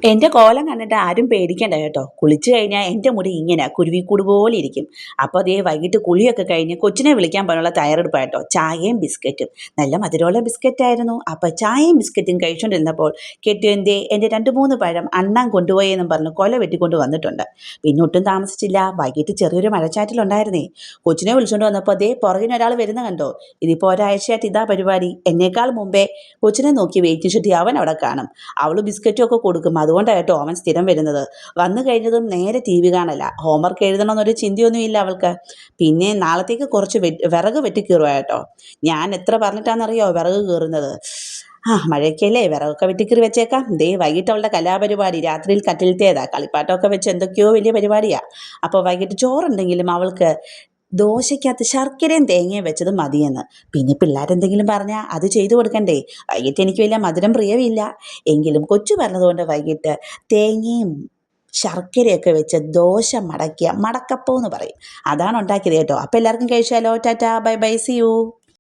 എൻ്റെ കോലം കണ്ടിട്ട് ആരും പേടിക്കണ്ട കേട്ടോ. കുളിച്ചു കഴിഞ്ഞാൽ എൻ്റെ മുടി ഇങ്ങനെ കുരുവിക്കൂട് പോലെ ഇരിക്കും. അപ്പോൾ അതേ വൈകിട്ട് കുളിയൊക്കെ കഴിഞ്ഞ് കൊച്ചിനെ വിളിക്കാൻ പോലുള്ള തയ്യാറെടുപ്പായിട്ടോ. ചായയും ബിസ്ക്കറ്റും, നല്ല മധുരമുള്ള ബിസ്ക്കറ്റായിരുന്നു. അപ്പോൾ ചായയും ബിസ്ക്കറ്റും കഴിച്ചുകൊണ്ടിരുന്നപ്പോൾ കെട്ടിയൻ്റെ എൻ്റെ 2-3 പഴം അണ്ണാൻ കൊണ്ടുപോയി എന്നും പറഞ്ഞ് കൊല വെട്ടിക്കൊണ്ട് വന്നിട്ടുണ്ട്. പിന്നെ ഒട്ടും താമസിച്ചില്ല, വൈകിട്ട് ചെറിയൊരു മഴച്ചാറ്റിലുണ്ടായിരുന്നേ. കൊച്ചിനെ വിളിച്ചുകൊണ്ട് വന്നപ്പോൾ അതേ പുറകിന് ഒരാൾ വരുന്ന കണ്ടോ. ഇതിപ്പോൾ ഒരാഴ്ചയായിട്ട് ഇതാ പരിപാടി. എന്നേക്കാൾ മുമ്പേ കൊച്ചിനെ നോക്കി വെയിറ്റ് ചുറ്റി അവൻ അവിടെ കാണും. അവൾ ബിസ്ക്കറ്റും ഒക്കെ കൊടുക്കും. അതുകൊണ്ടാണ് കേട്ടോ അവൻ സ്ഥിരം വരുന്നത്. വന്നു കഴിഞ്ഞതും നേരെ ടി വി കാണല. ഹോംവർക്ക് എഴുതണമെന്നൊരു ചിന്തയൊന്നും ഇല്ല അവൾക്ക്. പിന്നെ നാളത്തേക്ക് കുറച്ച് വിറക് വെട്ടിക്കീറുക കേട്ടോ. ഞാൻ എത്ര പറഞ്ഞിട്ടാണെന്നറിയോ വിറക് കീറുന്നത്. മഴയ്ക്കല്ലേ, വിറകൊക്കെ വെട്ടിക്കീറി വെച്ചേക്കാം. ദേ വൈകിട്ട് അവളുടെ കലാപരിപാടി, രാത്രിയിൽ കട്ടിലത്തേതാ കളിപ്പാട്ടമൊക്കെ വെച്ച് എന്തൊക്കെയോ വലിയ പരിപാടിയാ. അപ്പോൾ വൈകിട്ട് ചോറുണ്ടെങ്കിലും അവൾക്ക് ദോശയ്ക്കകത്ത് ശർക്കരയും തേങ്ങയും വെച്ചത് മതിയെന്ന്. പിന്നെ പിള്ളേരെന്തെങ്കിലും പറഞ്ഞാൽ അത് ചെയ്തു കൊടുക്കണ്ടേ. വൈകിട്ട് എനിക്ക് വലിയ മധുരം പ്രിയമില്ല. എങ്കിലും കൊച്ചു പറഞ്ഞതുകൊണ്ട് വൈകിട്ട് തേങ്ങയും ശർക്കരയൊക്കെ വെച്ച് ദോശ മടക്കിയ മടക്കപ്പം എന്ന് പറയും, അതാണ് ഉണ്ടാക്കിയത് കേട്ടോ. അപ്പോൾ എല്ലാവർക്കും കഴിച്ചാലോ. Tata, bye bye, see U.